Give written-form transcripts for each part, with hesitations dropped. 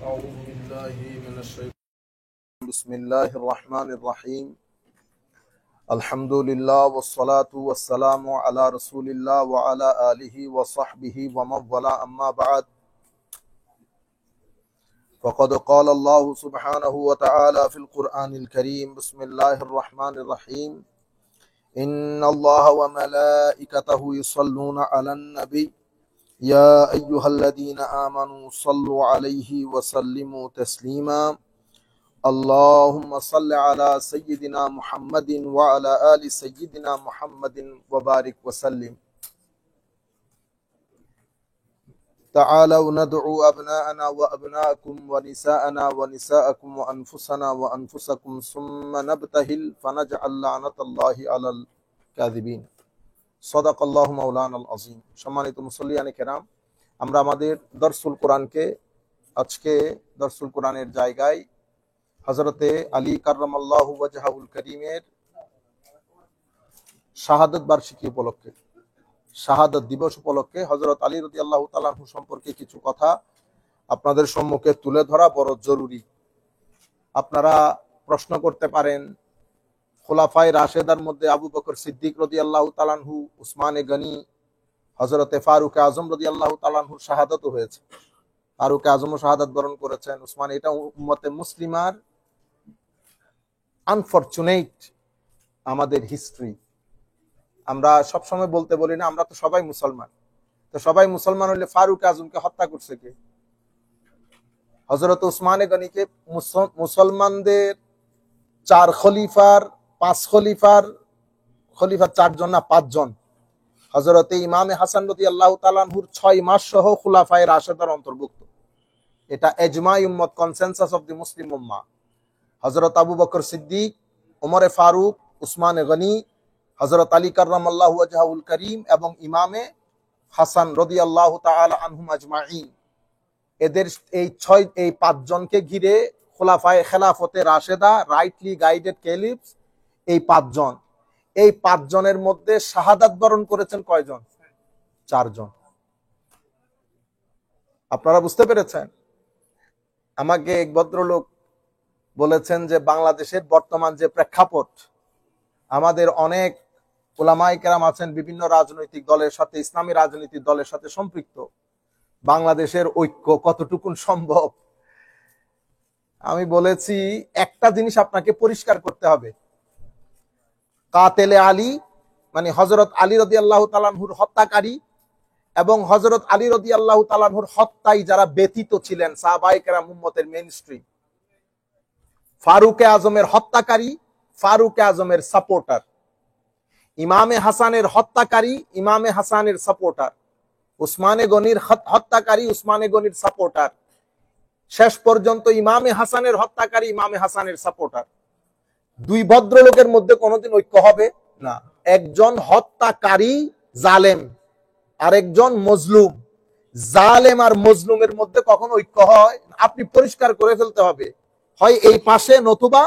أعوذ بالله من الشيطان بسم الله الرحمن الرحيم الحمد لله والصلاة والسلام على رسول الله وعلى آله وصحبه ومن والاه أما بعد فقد قال الله سبحانه وتعالى في القرآن الكريم بسم الله الرحمن الرحيم إن الله وملائكته يصلون على النبي يا أيها الذين آمنوا صلوا عليه وسلموا تسليما اللهم صل على سيدنا محمد وعلى آل سيدنا محمد وبارك وسلم تعالوا ندعو أبناءنا وأبناءكم ونساءنا ونساءكم وأنفسنا وأنفسكم ثم نبتهل فنجعل لعنة الله على الكاذبين صدق الله مولانا العظيم সম্মানিত মুসল্লিয়ানে কেরাম, আমরা আমাদের দরসুল কোরআনকে আজকে দরসুল কোরআনের জায়গায় হযরতে আলী কাররামাল্লাহু ওয়াজহাহুল কারীমের শাহাদাত বার্ষিকী উপলক্ষে, শাহাদাত দিবস উপলক্ষে হযরত আলী রাদিয়াল্লাহু তাআলা আনহু সম্পর্কে কিছু কথা আপনাদের সম্মুখে তুলে ধরা বড় জরুরি। আপনারা প্রশ্ন করতে পারেন, খোলাফায়ে রাশেদার মধ্যে আবু বকর সিদ্দিক রাদিয়াল্লাহু তাআলা আনহু, উসমানে গনি, হযরতে ফারুক আজম রাদিয়াল্লাহু তাআলা আনহুর শাহাদাতও হয়েছে। ফারুক আজমও শাহাদাত বরণ করেছেন। উসমান, এটা উম্মতে মুসলিমার আনফরচুনেট আমাদের হিস্ট্রি। আমরা সবসময় বলতে বলি না, আমরা তো সবাই মুসলমান। তো সবাই মুসলমান হলে ফারুক আজমকে হত্যা করছে কে? হযরত উসমানে গনিকে মুসলমানদের চার খলিফার, পাঁচ খলিফার, খলিফা চারজন না পাঁচজন, হযরতে ইমামে হাসান রাদিয়াল্লাহু তাআলা আনহুর 6 মাস সহ খুলাফায়ে রাশেদার অন্তর্ভুক্ত। এটা ইজমাই উম্মত, কনসেনসাস অফ দি মুসলিম উম্মাহ। হযরত আবু বকর সিদ্দিক, ওমরে ফারুক, উসমানে গনি, হযরত আলী কাররামাল্লাহু ওয়াজহাহুল কারীম এবং ইমামে হাসান রাদিয়াল্লাহু তাআলা আনহুম আজমাইন, এদের এই পাঁচজনকে ঘিরে খোলাফায়ে খেলাফতে রাশেদা, রাইটলি গাইডেড ক্যালিফস, এই পাঁচজন। এই পাঁচজনের মধ্যে শাহাদাত বরণ করেছেন কয়জন? চারজন। আপনারা বুঝতে পেরেছেন? আমাকে এক ভদ্রলোক বলেছেন যে বাংলাদেশের বর্তমান যে প্রেক্ষাপট, আমাদের অনেক উলামায়ে কেরাম আছেন বিভিন্ন রাজনৈতিক দলের সাথে, ইসলামী রাজনৈতিক দলের সাথে সম্পৃক্ত। বাংলাদেশের ঐক্য কতটুকু সম্ভব? আমি বলেছি, একটা জিনিস আপনাকে পরিষ্কার করতে হবে, কাতেলে আলী মানে হযরত আলী রাদিয়াল্লাহু তাআলা আনহুর হত্যাকারী এবং হযরত আলী রাদিয়াল্লাহু তাআলা আনহুর হত্যায় যারা ব্যতীত ছিলেন সাহাবায়ে কেরাম, উম্মতের মেইনস্ট্রিম। ফারুকে আজমের হত্যাকারী, ফারুকে আজমের সাপোর্টার। ইমামে হাসানের হত্যাকারী, ইমামে হাসানের সাপোর্টার। উসমানে গনির হত্যাকারী, উসমানে গনির সাপোর্টার। শেষ পর্যন্ত ইমামে হাসানের হত্যাকারী, ইমামে হাসানের সাপোর্টার। দুই ভদ্রলোকের মধ্যে কোনোদিন ঐক্য হবে না। একজন হত্যাকারী জালেম, আরেকজন মজলুম। জালেম আর মজলুমের মধ্যে কখন ঐক্য হয়? আপনি পরিষ্কার করে ফেলতে হবে, হয় এই পাশে নতুবা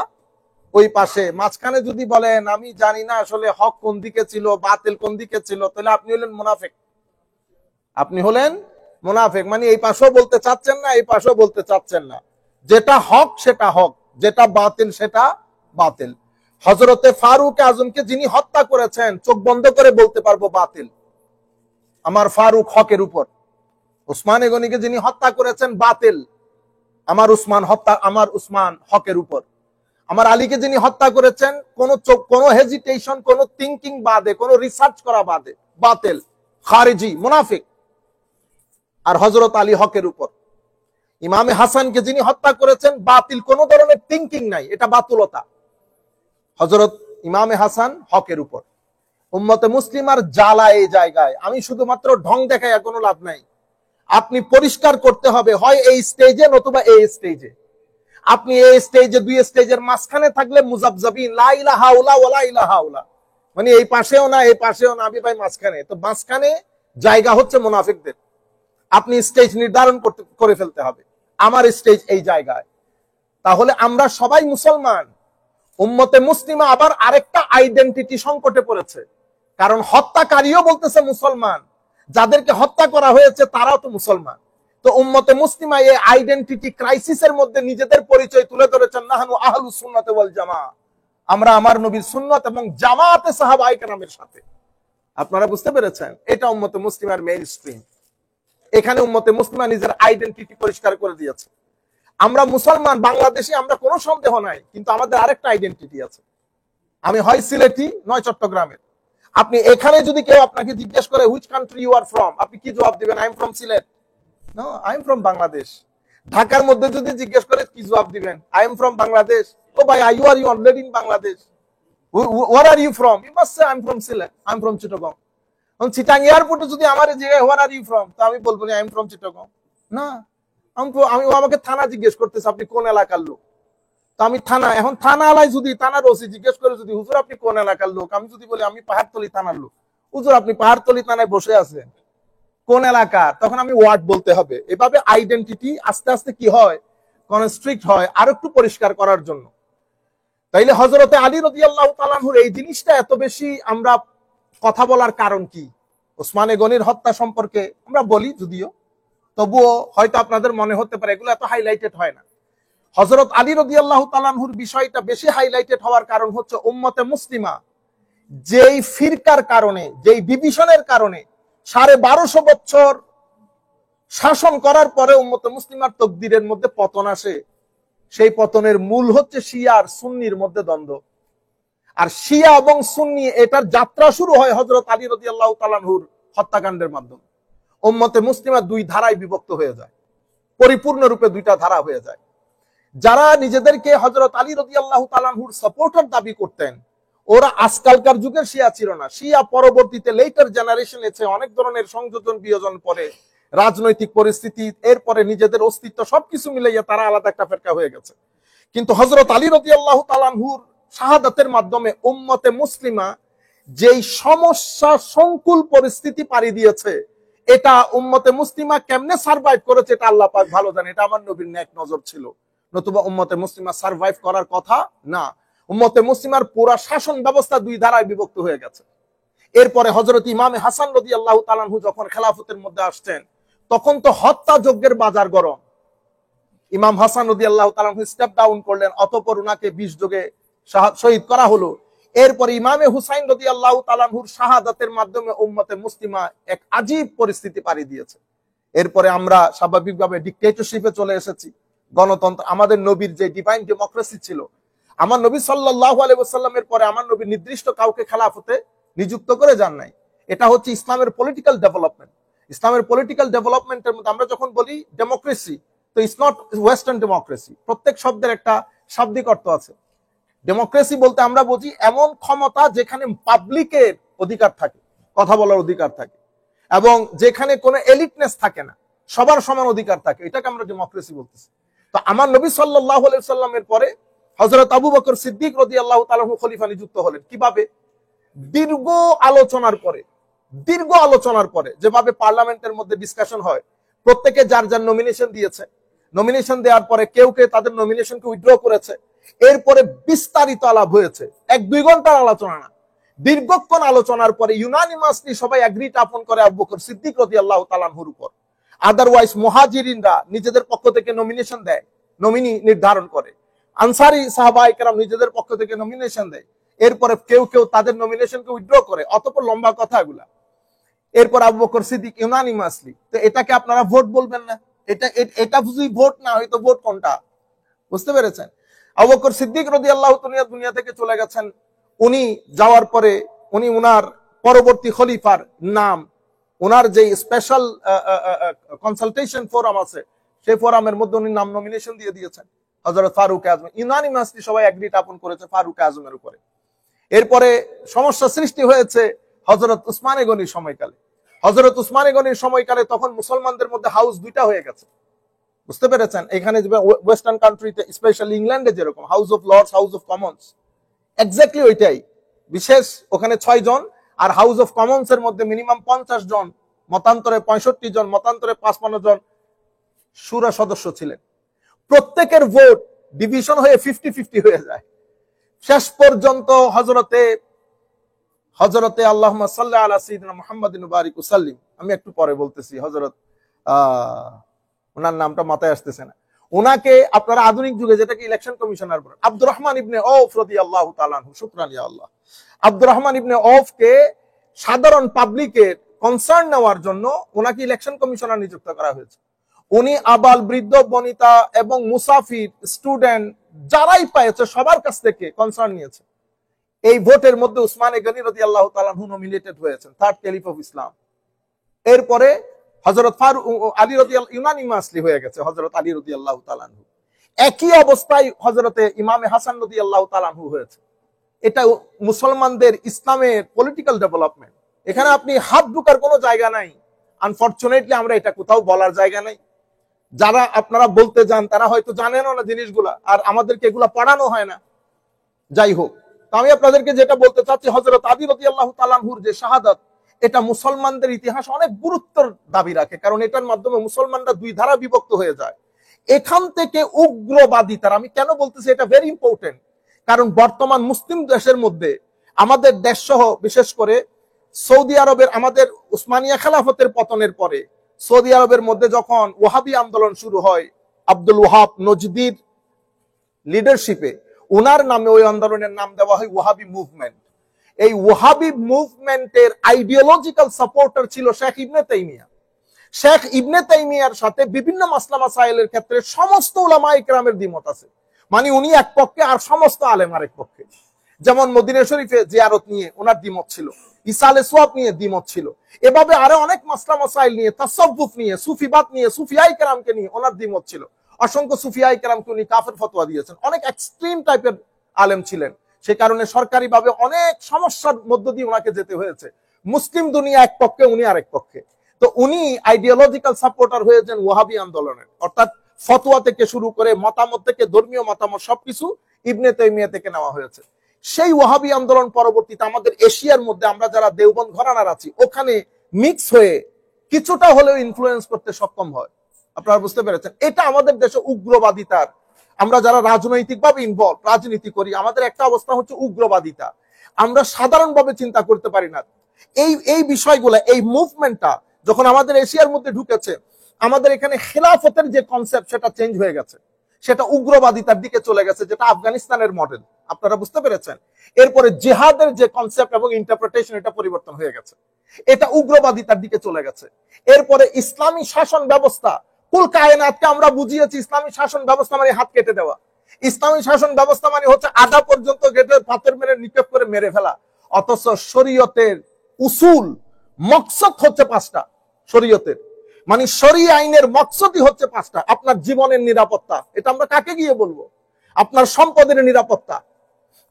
ওই পাশে। মাঝখানে যদি বলেন আমি জানি না আসলে হক কোন দিকে ছিল, বাতিল কোন দিকে ছিল, তাহলে আপনি হলেন মুনাফিক। আপনি হলেন মুনাফিক, মানে এই পাশেও বলতে চাচ্ছেন না, এই পাশেও বলতে চাচ্ছেন না। যেটা হক সেটা হক, যেটা বাতিল সেটা বাতিল। হযরতে ফারুক আজমকে যিনি হত্যা করেছেন, চোখ বন্ধ করে বলতে পারবো বাতিল, আমার ফারুক হকের উপর। উসমানে গনিকে যিনি হত্যা করেছেন, বাতিল, আমার উসমান হকের উপর। আমার আলীকে যিনি হত্যা করেছেন, কোনো হেজিটেশন, কোনো থিংকিং বাদে, কোনো রিসার্চ করা বাদে, বাতিল, খারিজি, মুনাফিক। আর হযরত আলী হকের উপর। ইমামে হাসানকে যিনি হত্যা করেছেন, বাতিল, কোনো ধরনের থিংকিং নাই, এটা বাতুলতা। হযরত ইমামে হাসান হকের উপর। উম্মতে মুসলিমার জ্বালা এই জায়গায়। আমি শুধুমাত্র ঢং দেখাই কোনো লাভ নাই। আপনি পরিষ্কার করতে হবে, হয় এই স্টেজে নতুবা এই স্টেজে। আপনি এই স্টেজে, দুই স্টেজের মাঝখানে থাকলে মুজাবজাবিন, লা ইলাহা ইল্লাল্লাহ ওয়া লা ইলাহা ইল্লাল্লাহ, মানে এই পাশেও না এই পাশেও না, আমি ভাই মাঝখানে। তো মাঝখানে জায়গা হচ্ছে মুনাফিকদের। আপনি স্টেজ নির্ধারণ করে ফেলতে হবে, আমার স্টেজ এই জায়গায়। তাহলে আমরা সবাই মুসলমান। উম্মতে মুসলিমা আবার আরেকটা আইডেন্টিটি সংকটে পড়েছে, কারণ হত্যাকারীও বলতেছে মুসলমান, যাদেরকে হত্যা করা হয়েছে তারাও তো মুসলমান। তো তো উম্মতে মুসলিমা এই আইডেন্টিটি ক্রাইসিসের মধ্যে নিজেদের পরিচয় তুলে ধরেছেন, নাহানু আহলুস সুন্নাত ওয়াল জামা, আমরা আমার নবীর সুন্নাত এবং জামাতে সাহাবায়ে কেরামের সাথে। আপনারা বুঝতে পেরেছেন? এটা উম্মতে মুসলিমার মেইন স্ট্রিম। এখানে উম্মতে মুসলিমা নিজের আইডেন্টিটি পরিষ্কার করে দিয়েছে। আমরা মুসলমান বাংলাদেশি, আমরা কোনো সন্দেহ নাই, কিন্তু আমাদের আরেকটা আইডেন্টিটি আছে। আমি হয় সিলেটি নয় চট্টগ্রামের। আপনি এখানে যদি কেউ আপনাকে জিজ্ঞেস করে which country you are from, আপনি কি জবাব দিবেন? I am from Sylhet. No, I am from Bangladesh. ঢাকার মধ্যে যদি জিজ্ঞেস করে কি জবাব দিবেন? I am from Bangladesh. ও ভাই, you are you already in Bangladesh. Where are you from? You must say I am from Sylhet, I am from Chittagong. Chittagong এয়ারপোর্টে যদি আমার জিজ্ঞাসা হোয়ার আর ইউ ফ্রম, তো আমি বলবো আই এম ফ্রম চিটাগং। না, আমি আমাকে থানা জিজ্ঞেস করতেছে আপনি কোন এলাকার লোক, তো আমি থানা, এখন থানা আলাই যদি থানার ওসি জিজ্ঞেস করে যদি হুজুর আপনি কোন এলাকার লোক, আমি যদি বলি আমি পাহাড়তলি থানার লোক, হুজুর আপনি পাহাড়তলি থানায় বসে আছেন, কোন এলাকার, তখন আমি ওয়ার্ড বলতে হবে। এভাবে আইডেন্টিটি আস্তে আস্তে কি হয়, কনস্ট্রিক্ট হয়, আর একটু পরিষ্কার করার জন্য। তাইলে হযরতে আলী রাদিয়াল্লাহু তাআলা আনহুর এই জিনিসটা এত বেশি আমরা কথা বলার কারণ কি? ওসমানে গনির হত্যা সম্পর্কে আমরা বলি যদিও, তবুও হয়তো আপনাদের মনে হতে পারে এগুলো এত হাইলাইটেড হয় না। হযরত আলী রাদিয়াল্লাহু তাআলা আনহুর বিষয়টা বেশি হাইলাইটেড হওয়ার কারণ হচ্ছে উম্মতে মুসলিমা যেই ফিরকার কারণে, যেই ডিভিশনের কারণে 1250 বছর শাসন করার পরে উম্মতে মুসলিমার তকদিরের মধ্যে পতন আসে। সেই পতনের মূল হচ্ছে শিয়া আর সুন্নির মধ্যে দ্বন্দ্ব। আর শিয়া এবং সুন্নি এটার যাত্রা শুরু হয় হযরত আলী রাদিয়াল্লাহু তাআলা আনহুর হত্যাকাণ্ডের মাধ্যমে। উম্মতে মুসলিমা দুই ধারায় বিভক্ত হয়ে যায়, পরিপূর্ণরূপে দুইটা ধারা হয়ে যায়। যারা নিজেদেরকে হযরত আলী রাদিয়াল্লাহু তাআলা আনহুর সাপোর্টার দাবি করতেন, ওরা আজকালকার যুগের শিয়া ছিল না। শিয়া পরবর্তীতে লেটার জেনারেশন এসে অনেক ধরনের সংযোজন বিয়োজন পরে, রাজনৈতিক পরিস্থিতি, এরপরে নিজেদের অস্তিত্ব সবকিছু মিলাইয়া তারা আলাদা একটা ফেরকা হয়ে গেছে। কিন্তু হযরত আলী রাদিয়াল্লাহু তাআলা আনহুর শাহাদাতের মাধ্যমে উম্মতে মুসলিমা যেই সমস্যা সংকুল পরিস্থিতি পাড়ি দিয়েছে, এটা উম্মতে মুসলিমা কেমনে সারভাইভ করেছে এটা আল্লাহ পাক ভালো জানে। এটা আমার নবীর নেক নজর ছিল, নতুবা উম্মতে মুসলিমা সারভাইভ করার কথা না। উম্মতে মুসলিমার পুরা শাসন ব্যবস্থা দুই ধারায় বিভক্ত হয়ে গেছে। এরপরে হযরত ইমামে হাসান রাদিয়াল্লাহু তাআলা আনহু যখন খেলাফতের মধ্যে আসছেন, তখন তো হত্যা যজ্ঞের বাজার গরম। ইমাম হাসান রাদিয়াল্লাহু তাআলা আনহু স্টেপ ডাউন করলেন, অতঃপর উনাকে 20 যোগে শহীদ করা হলো। এরপরে ইমামে হুসাইন রাদিয়াল্লাহু তাআলা আনহুর শাহাদাতের মাধ্যমে উম্মতে মুসলিমা এক আজীব পরিস্থিতি পাড়ি দিয়েছে। এরপরে আমরা স্বাভাবিকভাবে ডিক্টেটরশিপে চলে এসেছি, গণতন্ত্র। আমাদের নবীর যে ডিভাইন ডেমোক্রেসি ছিল, আমার নবী সাল্লাল্লাহু আলাইহি ওয়াসাল্লামের পরে আমার নবী নির্দিষ্ট কাউকে খেলাফতে নিযুক্ত করে যান নাই। এটা হচ্ছে ইসলামের পলিটিক্যাল ডেভেলপমেন্ট। ইসলামের পলিটিক্যাল ডেভেলপমেন্টের মধ্যে আমরা যখন বলি ডেমোক্রেসি, তো ইটস নট ওয়েস্টার্ন ডেমোক্রেসি। প্রত্যেক শব্দের একটা শাব্দিক অর্থ আছে। ডেমোক্রেসি বলতে আমরা বুঝি এমন ক্ষমতা যেখানে পাবলিকের অধিকার থাকে, কথা বলার অধিকার থাকে, এবং যেখানে কোনো এলিটনেস থাকে না, সবার সমান অধিকার থাকে, এটাকে আমরা ডেমোক্রেসি বলতেছি। তো আমার নবী সাল্লাল্লাহু আলাইহি সাল্লামের পরে হযরত আবু বকর সিদ্দিক রাদিয়াল্লাহু তাআলা খলিফা নিযুক্ত হলেন। কিভাবে? দীর্ঘ আলোচনার পরে যেভাবে পার্লামেন্টের মধ্যে ডিসকাশন হয়, প্রত্যেকে যার যার নমিনেশন দিয়েছে, নমিনেশন দেওয়ার পরে কেউ কেউ তাদের নমিনেশনকে উইথড্র করেছে। এরপরে বিস্তারিত আলাপ হয়েছে, 1-2 ঘন্টার আলোচনা না, দীর্ঘক্ষণ আলোচনার পরে ইউনানিমাসলি সবাই এগ্রিড আপন করে আবু বকর সিদ্দিক রাদিয়াল্লাহু তাআলা আনহুর উপর। আদারওয়াইজ মুহাজিরিনরা নিজেদের পক্ষ থেকে নমিনেশন দেয়, নমিনি নির্ধারণ করে। আনসারী সাহাবায়ে কেরাম নিজেদের পক্ষ থেকে নমিনেশন দেয়। এরপরে কেউ কেউ তাদের নমিনেশনকে উইথড্র করে। অতঃপর লম্বা কথাগুলা। এরপর আবু বকর সিদ্দিক ইউনানিমাসলি। তো এটাকে আপনারা ভোট বলবেন না? এটা বুঝি ভোট না, হয়তো ভোট কোনটা? বুঝতে পেরেছেন? আবু বকর সিদ্দিক রাদিয়াল্লাহু তাআলা দুনিয়া থেকে চলে গেছেন। উনি যাওয়ার পরে উনি উনার পরবর্তী খলিফার নাম, উনার যে স্পেশাল কনসালটেশন ফোরাম আছে, সেই ফোরামের মধ্যে উনি নাম নমিনেশন দিয়ে দিয়েছেন হযরত ফারুক আজম। ইউনানিমাসলি সবাই এগ্রিড আপন করেছে ফারুক আজমের উপরে। এরপরে সমস্যা সৃষ্টি হয়েছে হযরত উসমানে গনির সময়কালে। হযরত উসমানে গনির সময়কালে তখন মুসলমানদের মধ্যে হাউস দুইটা হয়ে গেছে। বুঝতে পেরেছেন? এখানে ওয়েস্টার্ন কান্ট্রিতে, স্পেশালি ইংল্যান্ডে যেরকম House of Lords, House of Commons, exactly ওইটাই। বিশেষ ওখানে 6 জন, আর হাউস অফ কমন্স এর মধ্যে মিনিমাম 50 জন, মতান্তরে 65 জন, মতান্তরে 55 জন শুরা সদস্য ছিলেন। প্রত্যেকের ভোট ডিভিশন হয়ে 50-50 হয়ে যায়। শেষ পর্যন্ত হযরতে আল্লাহুম্মা সাল্লি আলা সাইয়্যিদিনা মুহাম্মাদিন ওয়া বারিক ওয়া সাল্লিম, আমি একটু পরে বলতেছি, হযরত ওনার নামটা মাথায় আসতেছে না। ওনাকে আপনারা আধুনিক যুগে যেটাকে ইলেকশন কমিশনার বলেন, আব্দুর রহমান ইবনে আউফ রাদিয়াল্লাহু তাআলা আনহু, শুকরান ইয়া আল্লাহ, আব্দুর রহমান ইবনে আউফকে সাধারণ পাবলিকের কনসার্ন নেওয়ার জন্য ওনাকে ইলেকশন কমিশনার নিযুক্ত করা হয়েছে। উনি আবাল, বৃদ্ধ, বনিতা এবং মুসাফির, স্টুডেন্ট যারাই পাইছে সবার কাছ থেকে কনসার্ন নিয়েছে। এই ভোটের মধ্যে উসমানে গনি রাদিয়াল্লাহু তাআলা আনহু নমিনেটেড হয়েছেন থার্ড ক্যালিফ অফ ইসলাম। এরপরে হযরত ফারুক আলী রাদিয়াল্লাহু ইউনানিমাসলি হয়ে গেছে হযরত আলী রাদিয়াল্লাহু তাআলা আনহু। একই অবস্থায় হযরতে ইমামে হাসান রাদিয়াল্লাহু তাআলা আনহু হয়েছে। এটা মুসলমানদের ইসলামের পলিটিক্যাল ডেভেলপমেন্ট। এখানে আপনি হাত ঢুকার কোনো জায়গা নাই। আনফরচুনেটলি আমরা এটা কোথাও বলার জায়গা নাই। যারা আপনারা বলতে যান তারা হয়তো জানেনও না জিনিসগুলা, আর আমাদেরকে এগুলা পড়ানো হয় না। যাই হোক, তো আমি আপনাদেরকে যেটা বলতে চাচ্ছি, হযরত আলী রাদিয়াল্লাহু তাআলা আনহুর যে শাহাদাত, এটা মুসলমানদের ইতিহাসে অনেক গুরুত্বের দাবি রাখে, কারণ এটার মাধ্যমে মুসলমানরা দুই ধারা বিভক্ত হয়ে যায়। এখান থেকে উগ্রবাদিতার, আমি কেন বলতেছি এটা ভেরি ইম্পর্টেন্ট, কারণ বর্তমান মুসলিম দেশের মধ্যে আমাদের দেশ সহ বিশেষ করে সৌদি আরবের, আমাদের উসমানিয়া খেলাফতের পতনের পরে সৌদি আরবের মধ্যে যখন ওয়াহাবি আন্দোলন শুরু হয়, আব্দুল ওয়াহাব নজদির লিডারশিপে, ওনার নামে ওই আন্দোলনের নাম দেওয়া হয় ওয়াহাবি মুভমেন্ট। এই ওয়াহাবি মুভমেন্টের আইডিওলজিক্যাল সাপোর্টার ছিল শেখ ইবনে তাইমিয়া। শেখ ইবনে তাইমিয়ার সাথে বিভিন্ন মাসলা মাসাইলের ক্ষেত্রে সমস্ত উলামায়ে কেরামের দ্বিমত আছে। মানে উনি এক পক্ষে আর সমস্ত আলেম আরেক পক্ষে। যেমন মদিনা শরীফে জিয়ারত নিয়ে ওনার দ্বিমত ছিল, ইসালে সোয়াব নিয়ে দ্বিমত ছিল, এভাবে আরো অনেক মাসলা মাসাইল নিয়ে, তাসাব্বুফ নিয়ে, সুফিবাদ নিয়ে, সুফিয়ায়ে কেরামকে নিয়ে ওনার দ্বিমত ছিল। অসংখ্য সুফিয়ায়ে কেরামকে উনি কাফের ফতোয়া দিয়েছেন। অনেক এক্সট্রিম টাইপের আলেম ছিলেন, সে কারণে সরকারিভাবে অনেক সমস্যার মধ্য দিয়ে ওনাকে যেতে হয়েছে। মুসলিম দুনিয়া এক পক্ষে, উনি আরেক পক্ষে। তো উনি আইডিওলজিক্যাল সাপোর্টার হয়েছেন ওয়াহাবি আন্দোলনের, অর্থাৎ ফতোয়া থেকে শুরু করে মতামত থেকে ধর্মীয় মতামত সবকিছু ইবনে তাইমিয়া থেকে নেওয়া হয়েছে। সেই ওয়াহাবি আন্দোলন পরবর্তীতে আমাদের এশিয়ার মধ্যে আমরা যারা দেওবন্দ ঘরানার আছি ওখানে মিক্স হয়ে কিছুটা হলেও ইনফ্লুয়েন্স করতে সক্ষম হয়। আপনারা বুঝতে পেরেছেন, এটা আমাদের দেশে উগ্রবাদিতার, আমরা যারা রাজনৈতিকভাবে ইনভলভ, রাজনীতি করি, আমাদের একটা অবস্থা হচ্ছে উগ্রবাদিতা। আমরা সাধারণভাবে চিন্তা করতে পারি না। এই বিষয়গুলো, এই মুভমেন্টটা যখন আমাদের এশিয়ার মধ্যে ঢুকেছে, আমাদের এখানে খেলাফতের যে কনসেপ্ট সেটা চেঞ্জ হয়ে গেছে, সেটা উগ্রবাদিতার দিকে চলে গেছে, যেটা আফগানিস্তানের মডেল। আপনারা বুঝতে পেরেছেন। এরপরে জিহাদের যে কনসেপ্ট এবং ইন্টারপ্রিটেশন, এটা পরিবর্তন হয়ে গেছে, এটা উগ্রবাদিতার দিকে চলে গেছে। এরপরে ইসলামী শাসন ব্যবস্থা, কুল কায়নাতকে আমরা বুঝিয়েছি ইসলামী শাসন ব্যবস্থা মানে হাত কেটে দেওয়া। ইসলামী শাসন ব্যবস্থা মানে হচ্ছে আধা পর্যন্ত গেটে পাথর মেরে নিক্ষেপ করে মেরে ফেলা। অথচ শরীয়তের উসুল, মকসদ হচ্ছে পাঁচটা। শরীয়তের মানে শরীয় আইনের মকসদই হচ্ছে পাঁচটা। আপনার জীবনের নিরাপত্তা, এটা আমরা কাকে গিয়ে বলবো? আপনার সম্পদের নিরাপত্তা,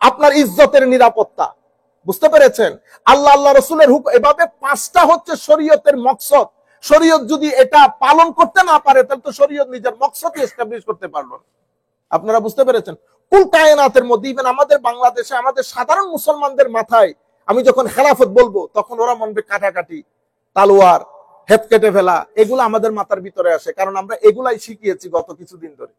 আপনার ইজ্জতের নিরাপত্তা। বুঝতে পেরেছেন? আল্লাহ আল্লাহ রসুলের হুকুম, এভাবে পাঁচটা হচ্ছে শরীয়তের মকসদ। শরীয়ত যদি এটা পালন করতে না পারে, তাহলে তো শরীয়ত নিজের মকসদই এস্টাবলিশ করতে পারলো না। আপনারা বুঝতে পেরেছেন? কুল কায়নাতের মধ্যে, ইভেন আমাদের বাংলাদেশে আমাদের সাধারণ মুসলমানদের মাথায় আমি যখন খেলাফত বলবো, তখন ওরা মনবে কাটাকাটি, তালোয়ার, হেপ কেটে ফেলা, এগুলো আমাদের মাথার ভিতরে আসে, কারণ আমরা এগুলাই শিখিয়েছি গত কিছুদিন ধরে।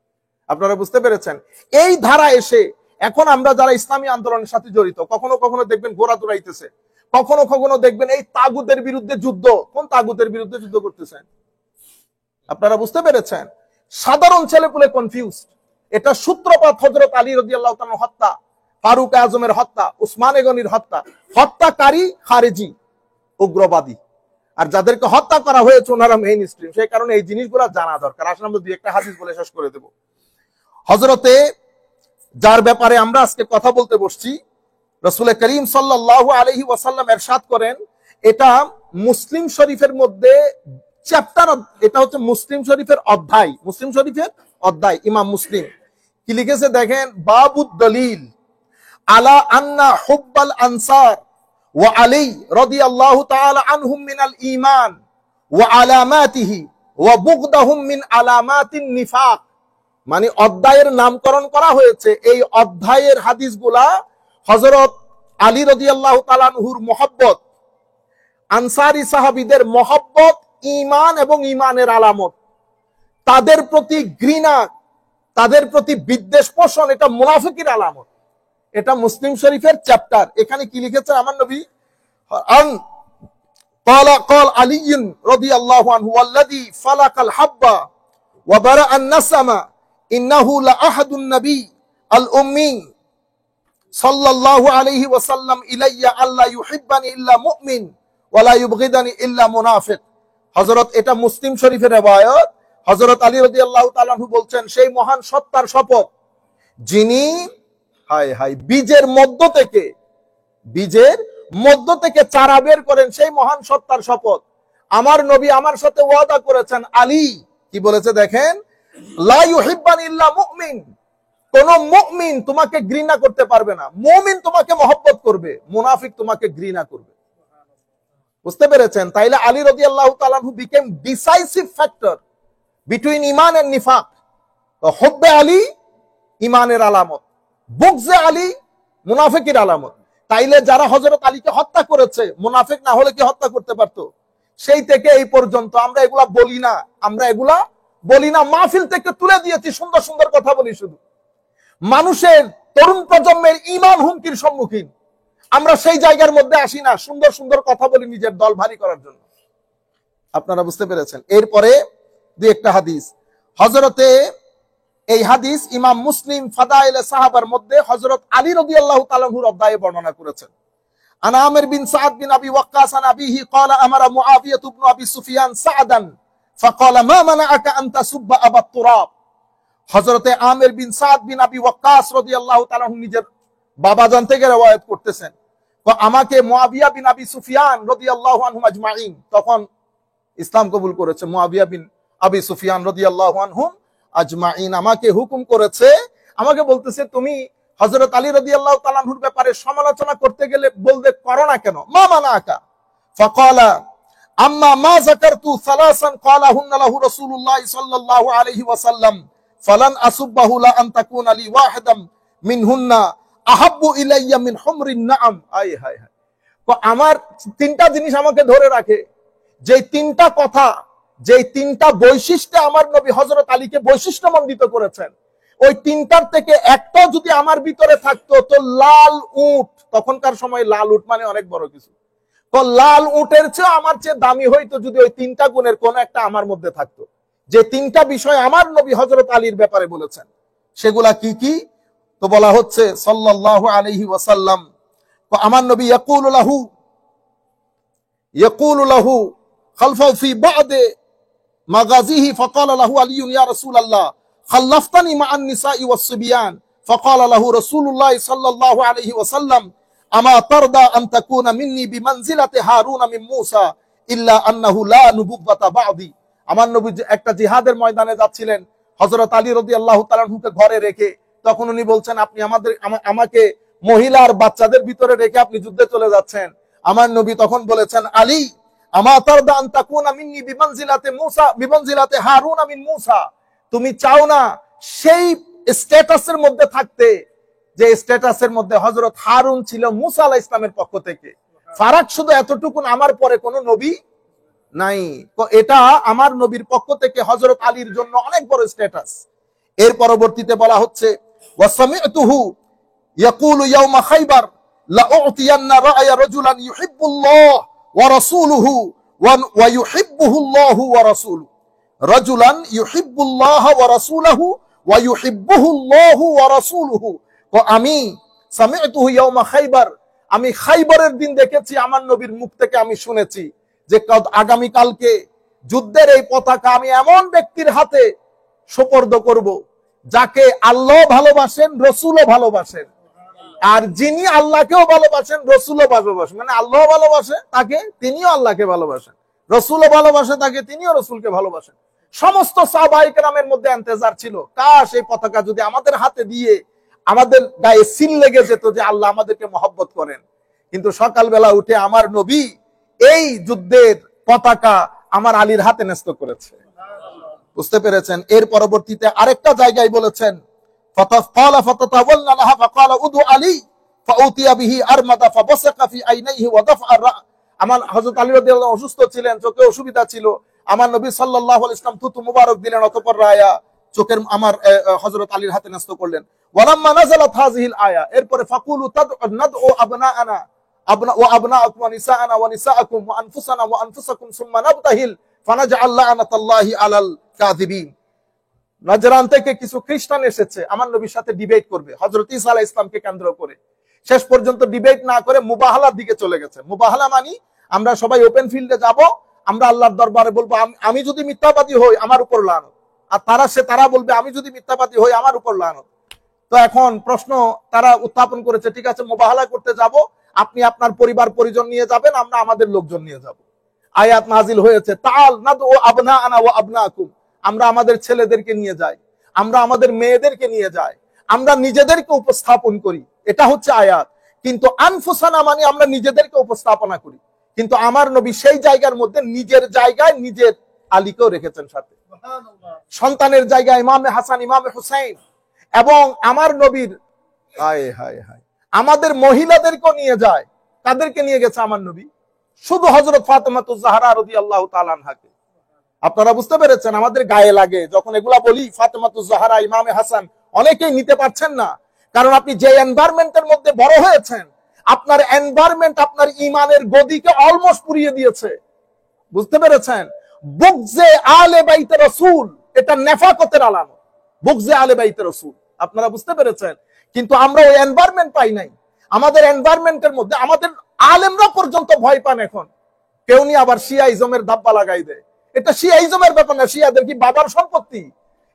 আপনারা বুঝতে পেরেছেন? এই ধারা এসে এখন আমরা যারা ইসলামী আন্দোলনের সাথে জড়িত, কখনো কখনো দেখবেন ঘোড়া দৌড়াইতেছে, কখনো কখনো দেখবেন এই তাগুতের বিরুদ্ধে যুদ্ধ। কোন তাগুতের বিরুদ্ধে যুদ্ধ করতেছেন? আপনারা বুঝতে পেরেছেন? সাধারণ ছেলেপুলে কনফিউজড। এটা সূত্রপাত হযরত আলী রাদিয়াল্লাহু তাআলা হত্যা, ফারুক আজমের হত্যা, উসমানে গনির হত্যা। হত্যাকারী খারেজি, উগ্রবাদী, আর যাদেরকে হত্যা করা হয়েছে ওনারা মেইন স্ট্রিম। সেই কারণে এই জিনিসগুলো জানা দরকার। আসলে আমরা দুই একটা হাদিস বলে শেষ করে দেব। হযরতে যার ব্যাপারে আমরা আজকে কথা বলতে বসছি, রাসূল করিম সাল্লাল্লাহু আলাইহি ওয়াসাল্লাম ইরশাদ করেন, এটা মুসলিম শরীফের মধ্যে চ্যাপ্টার, এটা হচ্ছে মুসলিম শরীফের অধ্যায়। মুসলিম শরীফের অধ্যায়, ইমাম মুসলিম কি লিখেছে দেখেন, বাবুদ দলিল আলা আন্না হুব্বাল আনসার ওয়া আলী রাদিয়াল্লাহু তাআলা আনহুম মিনাল ঈমান ওয়া আলামাতিহি ওয়া বুগদাহুম মিন আলামাতিন নিফাক। মানে অধ্যায়ের নামকরণ করা হয়েছে, এই অধ্যায়ের হাদিসগুলা হযরত আলী রাদিয়াল্লাহু তাআলা আনহুর মহব্বত, আনসারী সাহাবীদের মহব্বত, ঈমান এবং ঈমানের আলামত, তাদের প্রতি ঘৃণা, তাদের প্রতি বিদ্বেষ পোষণ, এটা মুনাফিকের আলামত। এটা মুসলিম শরীফের চ্যাপ্টার। এখানে কি লিখেছে আমার নবী, قال علي رضي الله عنه والذي فلق الحبة ওয়া বারাআন নাসামা ইন্নাহু লা আহাদুন নবী আল উম্মি সাল্লাল্লাহু আলাইহি ওয়াসাল্লাম ইলাইয়া আল্লা ইউহিব্বানি ইল্লা মুমিন ওয়া লা ইউবগিদানি ইল্লা মুনাফিক। হযরত, এটা মুসলিম শরীফের riwayat। হযরত আলী রাদিয়াল্লাহু তাআলা আনহু বলছেন, সেই মহান সত্তার শপথ যিনি বীজের মধ্য থেকে চারা বের করেন, সেই মহান সত্তার শপথ, আমার নবী আমার সাথে ওয়াদা করেছেন। আলী কি বলেছে দেখেন, লা ইউহিব্বানি ইল্লা মুমিন, কোন মুমিন তোমাকে ঘৃণা করতে পারবে না, মুমিন তোমাকে মহব্বত করবে, মুনাফিক তোমাকে ঘৃণা করবে। বুঝতে পেরেছেন? তাইলে আলী রাদিয়াল্লাহু তাআলা আনহু became decisive factor between ইমান এন্ড নিফাক। হুব্বে আলী ইমানের আলামত, বুগজে আলী মুনাফিকের আলামত। তাইলে যারা হযরত আলীকে হত্যা করেছে, মুনাফিক না হলে কি হত্যা করতে পারতো? সেই থেকে এই পর্যন্ত আমরা এগুলা বলি না, মাহফিল থেকে তুলে দিয়েছি, সুন্দর সুন্দর কথা বলি শুধু। মানুষের তরুণ প্রজন্মের ঈমান হুমকির সম্মুখীন, আমরা সেই জায়গার মধ্যে আসি না, সুন্দর সুন্দর কথা বলি নিজের দল ভারী করার জন্য। আপনারা বুঝতে পেরেছেন? এরপরে দুই একটা হাদিস, হযরতে এই হাদিস ইমাম মুসলিম ফাদাইলে সাহাবার মধ্যে হযরত আলী রাদিয়াল্লাহু তাআলা আনহুর অধ্যায়ে বর্ণনা করেছেন। আন আমির বিন সাদ বিন আবি ওয়াক্কাস আন আবিহি ক্বালা আমারা মুআবিয়া ইবনে আবি সুফিয়ান সাদান ফাকালা মা মানাআকা আন তাসুব্বা আবা তুরাব। হযরতে আমির বিন সাদ বিন আবি ওয়াক্কাস রাদিয়াল্লাহু তাআলা আনহু নিজের বাবাজান থেকে riwayat করতেছেন, আমাকে মুআবিয়া বিন আবি সুফিয়ান রাদিয়াল্লাহু আনহু আজমাইন, তখন ইসলাম কবুল করেছে মুআবিয়া বিন আবি সুফিয়ান রাদিয়াল্লাহু আনহুম আজমাইন, আমাকে হুকুম করেছে, আমাকে বলতেছে তুমি হযরত আলী রাদিয়াল্লাহু তাআলা আনহুর ব্যাপারে সমালোচনা করতে গেলে বলতে করো না কেন? মা মানাকা? ফাকালা আম্মা মা যাকারতু সালাসান ক্বালাহুন্না লাহু রাসূলুল্লাহ সাল্লাল্লাহু আলাইহি ওয়াসাল্লাম ফালান আসুব্বাহু লা আন তাকুনা লি ওয়াহিদাম মিনহুন্না আহাব্বু ইলাইয়া মিন হুমরিন নাআম। আয় হায় হায়, আমার তিনটা জিনিস আমাকে ধরে রাখে, যে তিনটা কথা, যে তিনটা বৈশিষ্ট্য আমার নবী হযরত আলীকে বৈশিষ্ট্যমণ্ডিত করেছেন, ওই তিনটার থেকে একটা যদি আমার ভিতরে থাকতো তো লাল উট, তখনকার সময় লাল উট মানে অনেক বড় কিছু, তো লাল উটের চেয়ে আমার চেয়ে দামি হইতো যদি ওই তিনটা গুণের কোন একটা আমার মধ্যে থাকতো। যে তিনটা বিষয় আমার নবী হযরত আলীর ব্যাপারে বলেছেন, সেগুলা কি কি? তো বলা হচ্ছে সাল্লাল্লাহু আলাইহি ওয়াসাল্লাম, আমার নবী ইয়াকুলু লাহু খালফাহু ফি বা'দে মাগাজিহি ফাকালা লাহু আলিয়ুন ইয়া রাসূলুল্লাহ খাল্লাফতানি মা'আন নিসাই ওয়াস সিবিয়ান ফাকালা লাহু রাসূলুল্লাহ সাল্লাল্লাহু আলাইহি ওয়াসাল্লাম আমা তারদা আন তাকুনা মিন্নি বিমানজিলাতি হারুন মিন মূসা ইল্লা আন্নাহু লা নুবুওয়াতা বা'দি। আমার নবী একটা জিহাদের ময়দানে যাচ্ছিলেন, হযরত আলী রাদিয়াল্লাহু তাআলা আনহুকে ঘরে রেখে, তখন উনি বলছেন আপনি আমাকে মহিলা আর বাচ্চাদের ভিতরে রেখে আপনি যুদ্ধে চলে যাচ্ছেন। আমার নবী তখন বলেছেন, আলী আমা তারদা আন তাকুনা মিন্নি বিমানজিলাতি হারুন মিন মূসা, তুমি চাও না সেই স্ট্যাটাসের মধ্যে থাকতে যে স্ট্যাটাসের মধ্যে হযরত হারুন ছিল মূসা আলাইহিস সালামের পক্ষ থেকে। ফারাক শুধু এতটুকু, আমার পরে কোনো নবী নাই। তো এটা আমার নবীর পক্ষ থেকে হযরত আলীর জন্য অনেক বড় স্ট্যাটাস। এর পরবর্তীতে বলা হচ্ছে ওয়াসামি'তুহু ইয়াকুলু ইয়াওমা খায়বার লা উ'তিয়ান্না রা'য়া রাজুলান ইউহিব্বুল্লাহ ওয়া রাসূলুহু ওয়া ইউহিব্বুহুল্লাহু ওয়া রাসূলুহু, রাজুলান ইউহিব্বুল্লাহ ওয়া রাসূলুহু ওয়া ইউহিব্বুহুল্লাহু ওয়া রাসূলুহু। তো আমি সামি'তুহু ইয়াওমা খায়বার, আমি খাইবারের দিন দেখেছি, আমার নবীর মুখ থেকে আমি শুনেছি যে আগামী কালকে যুদ্ধের এই পতাকা আমি এমন ব্যক্তির হাতে সুপর্দ করব যাকে আল্লাহ ভালোবাসেন, রসুলও ভালোবাসেন, আর যিনি আল্লাহকেও ভালোবাসেন, রসুলও ভালোবাসেন, মানে আল্লাহ ভালোবাসে তাকে, তিনিও আল্লাহকে ভালোবাসেন, রসুলও ভালোবাসে তাকে, তিনিও রসুলকে ভালোবাসেন। সমস্ত সাহাবায়ে কেরামের মধ্যে ইন্তজার ছিল, কাশ এই পতাকা যদি আমাদের হাতে দিয়ে আমাদের গায়ে সিল লেগে যেত যে আল্লাহ আমাদেরকে মহব্বত করেন। কিন্তু সকালবেলা উঠে আমার নবী এই যুদ্ধের পতাকা আমার আলীর হাতে ন্যস্ত করেছে। বুঝতে পেরেছেন? এর পরবর্তীতে আরেকটা জায়গায় বলেছেন ফাতাফালা ফাতাতাওয়াল্লা লাহা ফাকালা উদু আলী ফাউতিয়া বিহি আরমাদা ফাবাসাকা ফি আইনাইহি ওয়া দাফা আমার হযরত আলী রাদিয়াল্লাহু অসুস্থ ছিলেন, চোখে অসুবিধা ছিল, আমার নবী সাল্লাল্লাহু আলাইহি ওয়াসাল্লাম থুতু মুবারক দিলেন, অতঃপর রায়া চোখের আমার হযরত আলীর হাতে ন্যস্ত করলেন। ওয়ালাম্মা নাযালাত হাযিহিল আয়া, এরপরে ফাকুলু নাদউ আবনাআনা ওয়া আবনাআকুম ওয়া নিসাআনা ওয়া নিসাআকুম ওয়া আনফুসানা ওয়া আনফুসাকুম সুম্মা নাবতাহিল ফানাজআল লা'নাতাল্লাহি আলাল কাযিবিন। নাজরান থেকে কিছু খ্রিস্টান এসেছে আমার নবীর সাথে ডিবেট করবে হযরত ঈসা আলাইহিস সালামকে কেন্দ্র করে। শেষ পর্যন্ত ডিবেট না করে মুবাহালার দিকে চলে গেছে। মুবাহালা মানে আমরা সবাই ওপেন ফিল্ডে যাব, আমরা আল্লাহর দরবারে বলবো আমি যদি মিথ্যাবাদী হই আমার উপর লানত, আর তারা বলবে আমি যদি মিথ্যাবাদী হই আমার উপর লানত। তো এখন প্রশ্ন তারা উত্থাপন করেছে, ঠিক আছে মুবাহালা করতে যাব, আপনি আপনার পরিবার পরিজন নিয়ে যাবেন, আমরা আমাদের লোকজন নিয়ে যাব। আয়াত নাজিল হয়েছে, তাআল নাদউ আবনাআনা ওয়া আবনাকুম, আমরা আমাদের ছেলেদেরকে নিয়ে যাই, আমরা আমাদের মেয়েদেরকে নিয়ে যাই, আমরা নিজেদেরকে উপস্থাপন করি, এটা হচ্ছে আয়াত। কিন্তু আনফুসানা মানে আমরা নিজেদেরকে উপস্থাপনা করি। কিন্তু আমার নবী সেই জায়গার মধ্যে নিজের জায়গায় নিজের আলীকেও রেখেছেন সাথে, সন্তানের জায়গায় ইমামে হাসান ইমামে হুসাইন। এবং আমার নবীর আমাদের মহিলাদেরকেও নিয়ে যায়। তাদেরকে নিয়ে গেছে আমার নবী? শুধু হযরত ফাতেমাতুজ জাহরা রাদিয়াল্লাহু তাআলা আনহাকে। আপনারা বুঝতে পেরেছেন? আমাদের গায়ে লাগে যখন এগুলা বলি, ফাতেমাতুজ জাহরা ইমামে হাসান, অনেকেই নিতে পারছেন না, কারণ আপনি যে এনভায়রনমেন্টের মধ্যে বড় হয়েছেন, আপনার এনভায়রনমেন্ট আপনার ঈমানের গদিকে অলমোস্ট পুড়িয়ে দিয়েছে। বুঝতে পেরেছেন? বুগজে আলে বাইতে রাসূল, এটা নেফাকতের আলামত, বুগজে আলে বাইতে রাসূল। আপনারা বুঝতে পেরেছেন? কিন্তু আমরা ওই এনভায়রনমেন্ট পাই নাই। আমাদের এনভায়রনমেন্টের মধ্যে আমাদের আলেমরা পর্যন্ত ভয় পান এখন। কেউ নিয়ে আবার শিয়াইজমের ধাব্বা লাগাই দেয়। এটা শিয়াইজমের ব্যাপার না, শিয়াদের কি বাবার সম্পত্তি?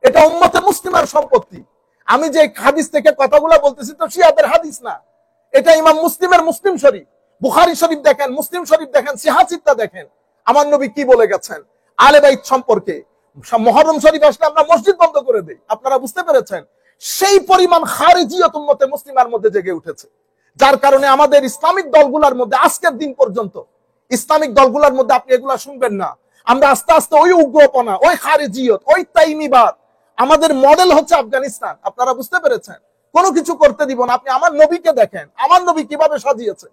এটা উম্মতে মুসলিমার সম্পত্তি। আমি যে হাদিস থেকে কথাগুলো বলতেছি তো শিয়াদের হাদিস না, এটা ইমাম মুসলিমের মুসলিম শরীফ, বুখারী শরীফ দেখেন, মুসলিম শরীফ দেখেন, সিহাচিত্তা দেখেন, আমার নবী কি বলে গেছেন আলে বাইত সম্পর্কে। মুহররম শরীফ আসলে আমরা মসজিদ বন্ধ করে দেই। আপনারা বুঝতে পেরেছেন? সেই পরিমাণ খারিজিয়ত উম্মতে মুসলিমার মধ্যে জেগে উঠেছে, যার কারণে আমাদের ইসলামিক দলগুলোর মধ্যে আজকের দিন পর্যন্ত ইসলামিক দলগুলোর মধ্যে আপনি এগুলা শুনবেন না। আমরা আস্তে আস্তে ওই উগ্রপনা, ওই খারিজিয়ত, ওই তাইমিবাদ, আমাদের মডেল হচ্ছে আফগানিস্তান। আপনারা বুঝতে পেরেছেন? কোনো কিছু করতে দিব না। আপনি আমার নবীকে দেখেন, আমার নবী কিভাবে সাজিয়েছে।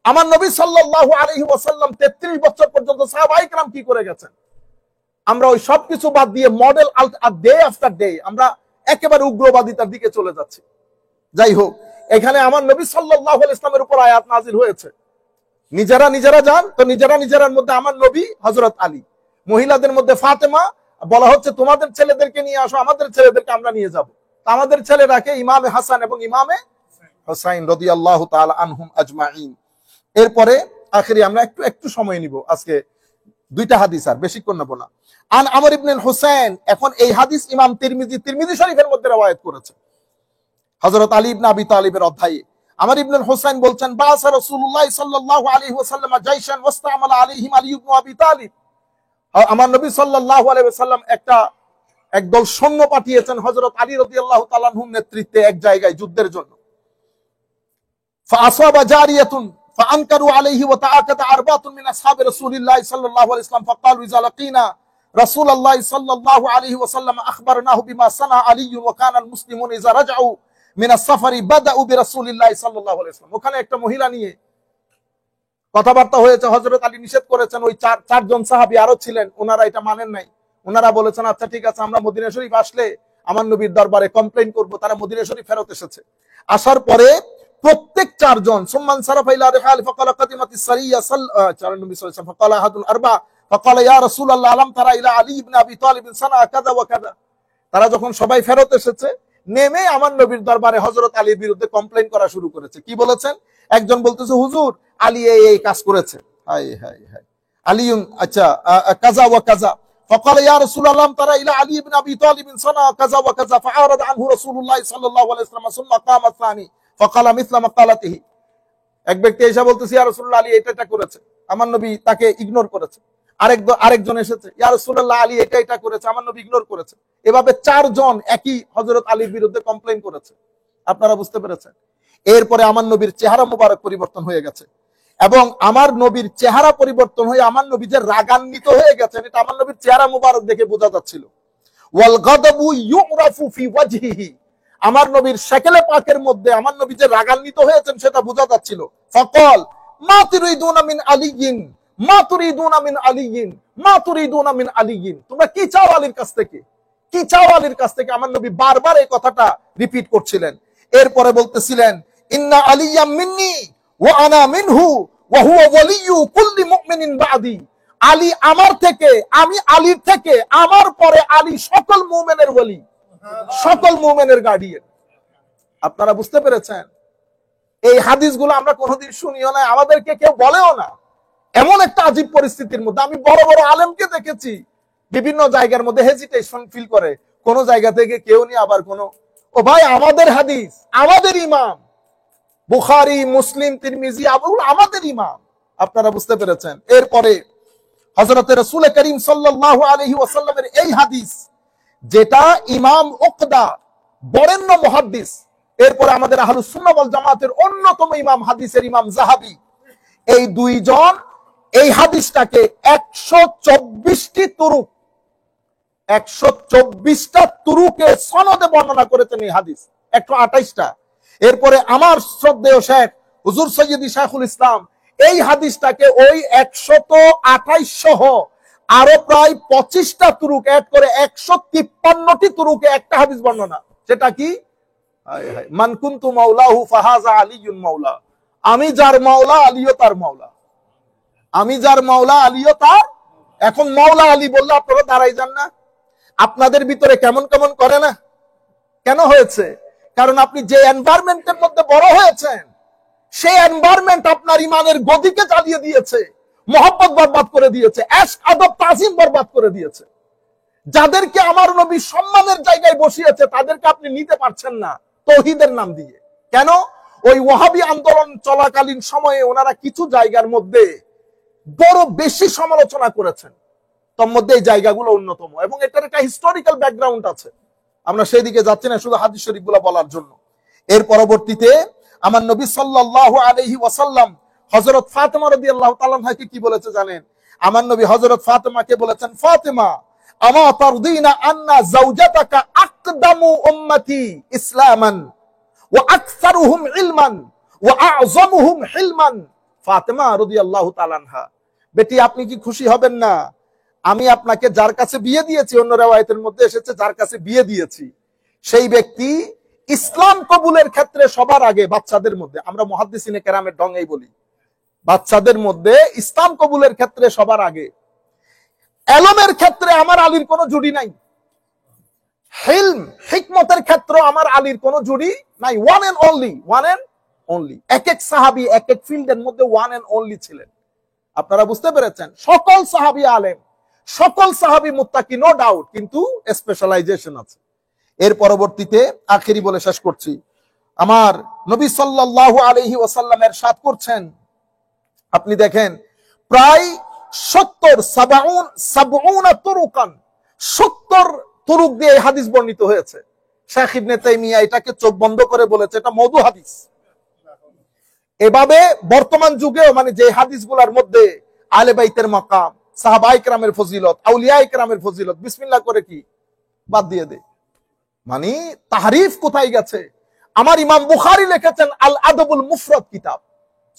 আমার নবী সাল্লাল্লাহু আলাইহি ওয়াসাল্লাম 33 বছর পর্যন্ত সাহাবায়ে কেরাম কি করে গেছেন। আমরা ওই সব কিছু বাদ দিয়ে মডেল ডে আফটার ডে আমরা একেবারে উগ্রবাদিতার দিকে চলে যাচ্ছি। যাই হোক, এখানে আমার নবী সাল্লাল্লাহু আলাইহি ওয়াসাল্লামের উপর আয়াত নাজিল হয়েছে, নিজেরা যান। তো নিজেরার মধ্যে আমার নবী, হযরত আলী, মহিলাদের মধ্যে ফাতেমা, বলা হচ্ছে তোমাদের ছেলেদেরকে নিয়ে আসো, আমাদের ছেলেদেরকে আমরা নিয়ে যাব। তো আমাদের ছেলেরাকে ইমামে হাসান এবং ইমামে হুসাইন রাদিয়াল্লাহু তাআলা আনহুম আজমাইন। এরপরে আখেরি আমরা একটু সময় নিব, আজকে দুইটা হাদিস, আর বেশিক্ষণ নেব না। আন আমর ইবনে হুসাইন, এখন এই হাদিস ইমাম তিরমিজি শরীফের মধ্যে রওয়ায়াত করেছে, হযরত আলী ইবনে আবি তালিবের অধ্যায়ে। আমর ইবনে হুসাইন বলছেন, বাসা রাসূলুল্লাহ সাল্লাল্লাহু আলাইহি ওয়াসাল্লাম জাইশান ওয়াস্তামালা আলাইহিম আলী ইবনে আবি তালিব। আমার নবী সাল্লাল্লাহু আলাইহি ওয়াসাল্লাম একদল সৈন্য পাঠিয়েছেন হযরত আলী রাদিয়াল্লাহু তাআলা আনহুর নেতৃত্বে এক জায়গায় যুদ্ধের জন্য। ফাআসাবা জারিয়াতুন فأنكروا عليه وتعاقد أربعة من أصحاب رسول الله صلى الله عليه وسلم فقالوا إذا لقينا رسول الله صلى الله عليه وسلم أخبرناه بما صنع علي وكان المسلمون إذا رجعوا من السفر بدأوا برسول الله صلى الله عليه وسلم। ওখানে একটা মহিলা নিয়ে কথাবার্তা হয়েছে, হযরত আলী নিষেধ করেছেন। ওই চারজন সাহাবী আরো ছিলেন, ওনারা এটা মানেন নাই। ওনারা বলেছেন আচ্ছা ঠিক আছে, আমরা মদিনা শরীফ আসলে আমার নবীর দরবারে কমপ্লেইন করব। তারা মদিনা শরীফ ফেরত এসেছে। আসার পরে প্রত্যেক চারজন সুম্মান সারাফা ইলা রিহাল ফাকালা কাদিমাতিস সারিয়া সাল্লাল্লাহু নবী সাল্লাল্লাহু আলাইহি ওয়াসাল্লাম ফাকালা আহাদুল আরবা ফাকালা ইয়া রাসূলুল্লাহ আলাম তারা ইলা আলী ইবনে আবি তালিব সানা কাযা ওয়া কাযা। তারা যখন সবাই ফেরত এসেছে, নেমে আমার নবীর দরবারে হযরত আলীর বিরুদ্ধে কমপ্লেইন করা শুরু করেছে। কি বলেছেন? একজন বলতেছে হুজুর আলী এই কাজ করেছে। হায় হায় হায়, আলীউন আচ্ছা কাযা ওয়া কাযা। فقال يا رسول الله ترى الى علي بن ابي طالب صنع كذا وكذا فعارض عنه رسول الله صلى الله عليه وسلم ثم قام الثاني فقال مثل مقالته। এক ব্যক্তি এসে বলতেছে ইয়া রাসূলুল্লাহ আলী এটা করেছে, আমার নবী তাকে ইগনোর করেছে। আরেকজন এসেছে, ইয়া রাসূলুল্লাহ আলী এটা করেছে, আমার নবী ইগনোর করেছে। এভাবে চারজন একই হযরত আলীর বিরুদ্ধে কমপ্লেইন করেছে। আপনারা বুঝতে পেরেছেন? এরপরে আমার নবীর চেহারা মুবারক পরিবর্তন হয়ে গেছে, এবং আমার নবীর চেহারা পরিবর্তন হয়ে আমার নবী যে রাগান্বিত হয়ে গেছেন এটা আমার নবীর চেহারা মুবারক দেখে বোঝা যাচ্ছিল। ওয়াল গাদাবু ইউরাফু ফি ওয়াজহিহি, আমার নবীর শাকলে পাকের মধ্যে আমার নবী যে রাগান্বিত হয়েছেন সেটা বোঝা যাচ্ছিল। ফাকাল মা তুরিদুনা মিন আলিয়িন মা তুরিদুনা মিন আলিয়িন মা তুরিদুনা মিন আলিয়িন, তোমরা কি চাও আলীর কাছ থেকে, কি চাও আলীর কাছ থেকে? আমার নবী বারবার এই কথাটা রিপিট করছিলেন। এরপরে বলতেছিলেন ইন্না আলিয়াম মিন্নি ওয়া আনা মিনহু ওয়া হুয়া ওয়ালিয়্যু কুল্লি মুমিনিন বাদি, আলী আমার থেকে, আমি আলীর থেকে, আমার পরে আলী সকল মুমিনের ওলি, সকল মুমিনের গার্ডিয়ান। আপনারা বুঝতে পেরেছেন? এই হাদিসগুলো আমরা কোনোদিন শুনিও না, আমাদেরকে কেউ বলেও না। এমন একটা আজীব পরিস্থিতির মধ্যে আমি বড় বড় আলেমকে দেখেছি বিভিন্ন জায়গার মধ্যে হেজিটেশন ফিল করে, কোন জায়গা থেকে কেউ নিয়ে আবার কোন, ও ভাই আমাদের হাদিস, আমাদের ইমাম বুখারী, মুসলিম, তিরমিজি, আমাদের ইমাম। আপনারা বুঝতে পেরেছেন? এরপরে হযরত রাসূল করিম সাল্লাল্লাহু আলাইহি ওয়াসাল্লামের এই হাদিস, যেটা ইমাম উকদা বরেণ্য মুহাদ্দিস, এরপরে আমাদের আহলুস সুন্নাহ ওয়াল জামাতের অন্যতম ইমাম হাদিসের ইমাম যাহাবী, এই দুইজন এই হাদিসটাকে 124টি তুরুক, 124টা তুরুকে সনদে বর্ণনা করেছেন এই হাদিস, 128টা। এরপরে আমার শ্রদ্ধেয় শেখ হুজুর সৈয়দী শাইখুল ইসলাম এই হাদিসটাকে ওই 128 সহ আরো প্রায় 25টা তুরুক অ্যাড করে 153টি তুরুকে একটা হাদিস বর্ণনা। সেটা কি? মান কুনতু মাওলাহু ফাহাযা আলিয়ুন মাওলা, আমি যার মাওলা আলীও তার মাওলা, আমি যার মাওলা আলীও তার। এখন মাওলা আলী বললে আপনারা দাঁড়াই যান না? আপনাদের ভিতরে কেমন কেমন করে না? কেন হয়েছে? কারণ আপনি যে এনভায়রনমেন্টের মধ্যে বড় হয়েছেন, সেই এনভায়রনমেন্ট আপনার ইমানের গদিকে জ্বালিয়ে দিয়েছে, মহব্বত বরবাদ করে দিয়েছে, এশক আদব তাজিম বরবাদ করে দিয়েছে। যাদেরকে আমার নবী সম্মানের জায়গায় বসিয়েছে তাদেরকে আপনি নিতে পারছেন না তৌহিদের নাম দিয়ে। কেন? ওই ওয়াহাবি আন্দোলন চলাকালীন সময়ে ওনারা কিছু জায়গার মধ্যে বড় বেশি সমালোচনা করেছেন, তার মধ্যে এই জায়গাগুলো অন্যতম, এবং এটার একটা হিস্টোরিক্যাল ব্যাকগ্রাউন্ড আছে। আমরা সেই দিকে যাচ্ছি না শুধু হাদিস শরীফগুলো বলার জন্য। এর পরবর্তীতে আমার নবী সাল্লাল্লাহু আলাইহি ওয়াসাল্লাম হযরত ফাতেমা রাদিয়াল্লাহু তাআলা আনহাকে কি বলেছে জানেন? আমার নবী হযরত ফাতেমাকে বলেছেন, ফাতেমা আমা তারদিনা আন্না যাওজাতাকা আকদামু উম্মতি ইসলামান ওয়া আকসারুহুম ইলমান ওয়া আ'যামুহুম হিলমান। ফাতেমা রাদিয়াল্লাহু তাআলা আনহা, বেটি আপনি কি খুশি হবেন না? আমি আপনাকে যার কাছে বিয়ে দিয়েছি, অন্য riwayat-এর মধ্যে এসেছে যার কাছে বিয়ে দিয়েছি, সেই ব্যক্তি ইসলাম কবুলের ক্ষেত্রে সবার আগে, বাচ্চাদের মধ্যে, আমরা মুহাদ্দিসিনে কেরামের ঢঙেই বলি, বাচ্চাদের মধ্যে ইসলাম কবুলের ক্ষেত্রে সবার আগে। এলমের ক্ষেত্রে আমার আলীর কোনো জুড়ি নাই, হিলম হিকমতের ক্ষেত্রে আমার আলীর কোনো জুড়ি নাই, ওয়ান এন্ড অনলি। এক এক সাহাবী এক এক ফিল্ডের মধ্যে ওয়ান এন্ড অনলি ছিলেন। আপনারা বুঝতে পেরেছেন? সকল সাহাবী আলেম, সকল সাহাবী মুত্তাকি, নো ডাউট, কিন্তু স্পেশালাইজেশন আছে। এর পরবর্তীতে আখেরি বলে শেষ করছি, আমার নবী সাল্লাল্লাহু আলাইহি ওয়াসাল্লাম ইরশাদ করছেন, আপনি দেখেন প্রায় 70 তুরুকান, 70 তুরুক দিয়ে এই হাদিস বর্ণিত হয়েছে। শেখ ইবনে তাইমিয়া এটাকে চোখ বন্ধ করে বলেছে এটা মওদু হাদিস। এভাবে বর্তমান যুগেও মানে যে হাদিসগুলোর মধ্যে আহলে বাইতের মাকাম, সাহাবায়ে কেরামের ফজিলত, আউলিয়ায়ে কেরামের ফজিলত বিসমিল্লাহ করে কি বাদ দিয়ে দে, মানে তাহরিফ কোথায় গেছে? আমার ইমাম বুখারী লিখেছেন আল আদবুল মুফরাদ কিতাব,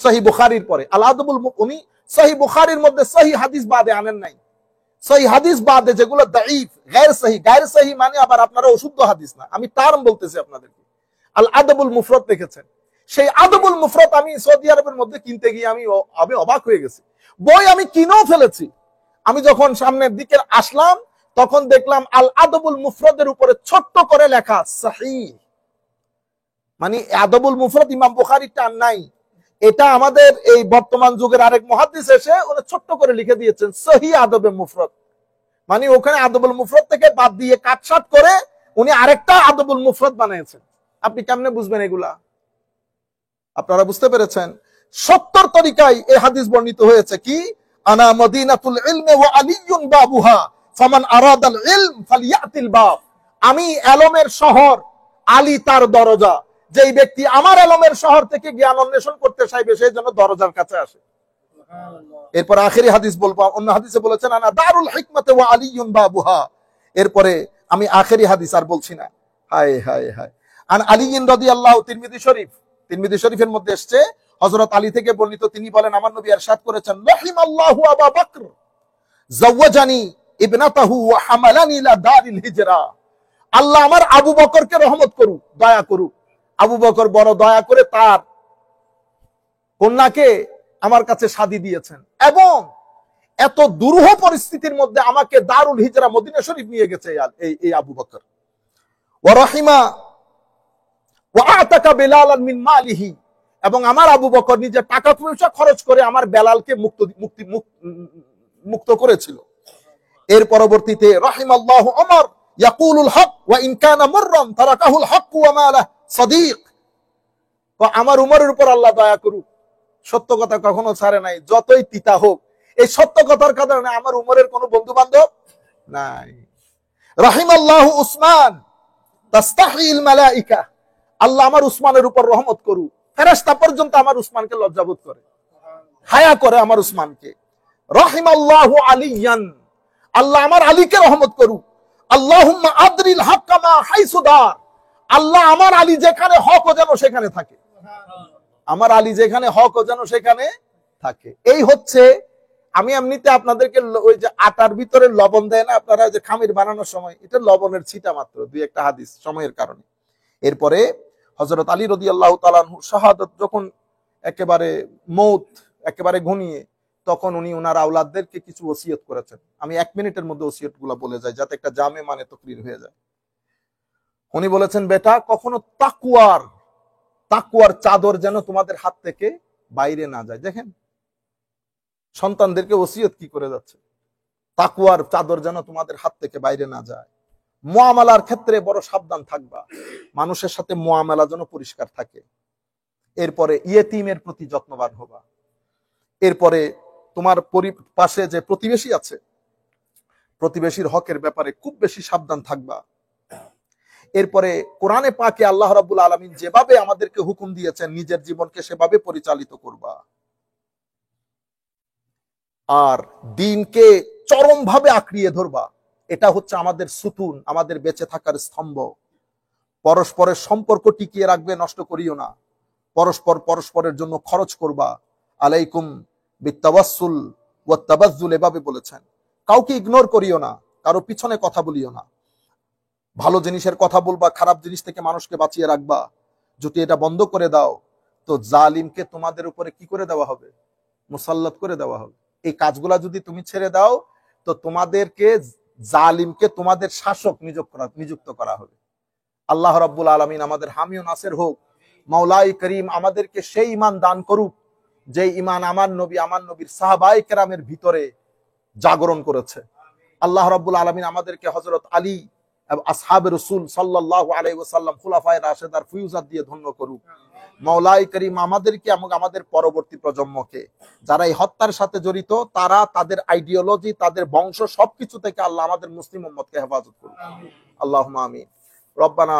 সহিহ বুখারীর পরে আল আদবুল, উনি সহিহ বুখারীর মধ্যে সহিহ হাদিস বাদে আনেন নাই। সহিহ হাদিস বাদে যেগুলো দাঈফ, গায়র সহিহ মানে আবার আপনারা অশুদ্ধ হাদিস না, আমি টার্ম বলতেছি আপনাদেরকে। আল আদবুল মুফরাদ লিখেছেন। সেই আদবুল মুফরাদ আমি সৌদি আরবের মধ্যে কিনতে গিয়ে আমি অবাক হয়ে গেছি। বই আমি কিনেও ফেলেছি। আমি যখন সামনের দিকে আসলাম তখন দেখলাম আল আদবুল মুফরাদের উপরে ছোট্ট করে লেখা সহিহ, মানে আদবুল মুফরাদ ইমাম বুখারীরটা নাই, এটা আমাদের এই বর্তমান যুগের আরেক মুহাদ্দিস এসে উনি ছোট্ট করে লিখে দিয়েছেন সহিহ আদবে মুফরাদ, মানে ওখানে আদবুল মুফরাদ থেকে বাদ দিয়ে কাটছাট করে উনি আরেকটা আদবুল মুফরাদ বানিয়েছেন। আপনি কেমনে বুঝবেন এগুলা? আপনারা বুঝতে পেরেছেন? 70 তরিকায় এই হাদিস বর্ণিত হয়েছে কি, আনা মদিনাতুল ইলমি ওয়া আলিয়ুন বাবুহা ফামান আরাদাল ইলম ফালিয়াতিল বাব, আমি এলমের শহর, আলী তার দরজা, যেই ব্যক্তি আমার এলমের শহর থেকে জ্ঞান অন্বেষণ করতে চাইবে সেই জন্য দরজার কাছে আসে। এরপর আখেরি হাদিস বলবো, অন্য হাদিসে বলেছেন আনা দারুল হিকমাতে ওয়া আলিয়ুন বাবুহা। এরপরে আমি আখেরি হাদিস আর বলছি না। হায় হায় হায়। আন আলিয়িন রাদিয়াল্লাহু, তিরমিজি শরীফের মধ্যে এসেছে, হযরত আলী থেকে বর্ণিত, তিনি বলেন আমার নবী ইরশাদ করেছেন, রাহিমাল্লাহু আবা বকর যাওয়াজানি ইবনাতাহু ওয়া হামালানি ইলা দারিল হিজরা। আল্লাহ আমার আবু বকরকে রহমত করুক, দয়া করুক। আবু বকর বড় দয়া করে তার কন্যাকে আমার কাছে শাদী দিয়েছেন, এবং এত দুরূহ পরিস্থিতির মধ্যে আমাকে দারুল হিজরা মদিনা শরীফ নিয়ে গেছে এই আবু বকর। ওয়া রাহিমা ওয়া আতাকা বেলালান মিন মালিহি, এবং আমার আবু বকর নিজে টাকা পয়সা খরচ করে আমার বেলালকে মুক্ত করেছিল। এর পরবর্তীতে রাহিমাল্লাহু ওমর ইয়াকুলুল হক ওয়া ইন কানা মুররান তারাকাহুল হক ওয়া মালা সাদিক। তো আমার উমরের উপর আল্লাহ দয়া করুক, সত্য কথা কখনো ছাড়ে নাই, যতই তিতা হোক। এই সত্য কথার কারণে আমার উমরের কোনো বন্ধু বান্ধব নাই। রাহিমাল্লাহু উসমান তাস্তাহিল মালাইকা, আল্লাহ আমার উসমানের উপর রহমত করুক, ফেরেশতা পর্যন্ত আমার উসমানকে লজ্জাবোধ করে, হায়া করে আমার উসমানকে। রাহিমাল্লাহু আলিয়ান, আল্লাহ আমার আলীকে রহমত করুক। আল্লাহুম্মা আদরিল হাক্কা মা হাইসু দার, আল্লাহ আমার আলী যেখানে হক ও যেন সেখানে থাকে, আমার আলী যেখানে হক ও যেন সেখানে থাকে। এই হচ্ছে, আমি এমনিতে আপনাদেরকে ওই যে আটার ভিতরে লবণ দেয় না আপনারা যে খামির বানানোর সময়, এটা লবণের ছিটা মাত্র, দুই একটা হাদিস সময়ের কারণে। এরপরে হযরত আলী রাদিয়াল্লাহু তাআলা আনহু শাহাদাত যখন একেবারে মৌত একেবারে ঘনিয়ে, তখন উনি ওনার আওলাদদেরকে কিছু ওসিয়ত করেছেন। আমি 1 মিনিটের মধ্যে ওসিয়তগুলো বলে যাই যাতে একটা জামে মানে তাকরীর হয়ে যায়। উনি বলেছেন, বেটা কখনো তাকওয়ার চাদর যেন তোমাদের হাত থেকে বাইরে না যায়। দেখেন সন্তানদেরকে ওসিয়ত কি করে যাচ্ছে, তাকওয়ার চাদর যেন তোমাদের হাত থেকে বাইরে না যায়। মুআমালার ক্ষেত্রে বড় সাবধান থাকবা, মানুষের সাথে মুআমালা যেন পরিষ্কার থাকে। এরপরে ইয়েতিমের প্রতি যত্নবান হবা। এরপরে তোমার পাশে যে প্রতিবেশী আছে, প্রতিবেশীর হকের ব্যাপারে খুব বেশি সাবধান থাকবা। এরপরে কোরআনে পাকে আল্লাহ রাব্বুল আলামিন যেভাবে আমাদেরকে হুকুম দিয়েছেন নিজের জীবনকে সেভাবে পরিচালিত করবা। আর দ্বীনকে চরমভাবে আঁকড়িয়ে ধরবা, এটা হচ্ছে আমাদের সুতুন, আমাদের বেঁচে থাকার স্তম্ভ। পরস্পরের সম্পর্ক টিকিয়ে রাখবে, নষ্ট করিও না। পরস্পরের জন্য খরচ করবা। আলাইকুম বিত্তাওয়াসসুল ওয়াত তাবাজ্জুল, এভাবে বলেছেন। কাউকে ইগনোর করিও না, কারো পিছনে কথা বলিও না। ভালো জিনিসের কথা বলবা, খারাপ জিনিস থেকে মানুষকে বাঁচিয়ে রাখবা। যদি এটা বন্ধ করে দাও তো জালিমকে তোমাদের উপরে কি করে দেওয়া হবে? মুসাল্লাত করে দেওয়া হবে। এই কাজগুলা যদি তুমি ছেড়ে দাও তো তোমাদেরকে জালিমকে তোমাদের শাসক নিযুক্ত করা হবে। আল্লাহ রাব্বুল আলামিন আমাদের হামি ও নাসির হোক। মাওলাই করিম আমাদেরকে সেই ঈমান দান করুক যে ঈমান আমার নবীর সাহাবায়ে কেরামের ভিতরে জাগরণ করেছে। আল্লাহ রাব্বুল আলামিন আমাদেরকে হযরত আলী আসহাবে রাসূল সাল্লাল্লাহু আলাইহি ওয়াসাল্লাম খুলাফায়ে রাশিদার ফিউজাত দিয়ে ধন্য করুক। মাওলাই করিম আমাদেরকে এবং আমাদের পরবর্তী প্রজন্মকে যারা এই হত্যার সাথে জড়িত, তারা তাদের আইডিওলজি, তাদের বংশ সবকিছু থেকে আল্লাহ আমাদের মুসলিম উম্মতকে হেফাজত করুক। আল্লাহুম্মা আমিন। রব্বানা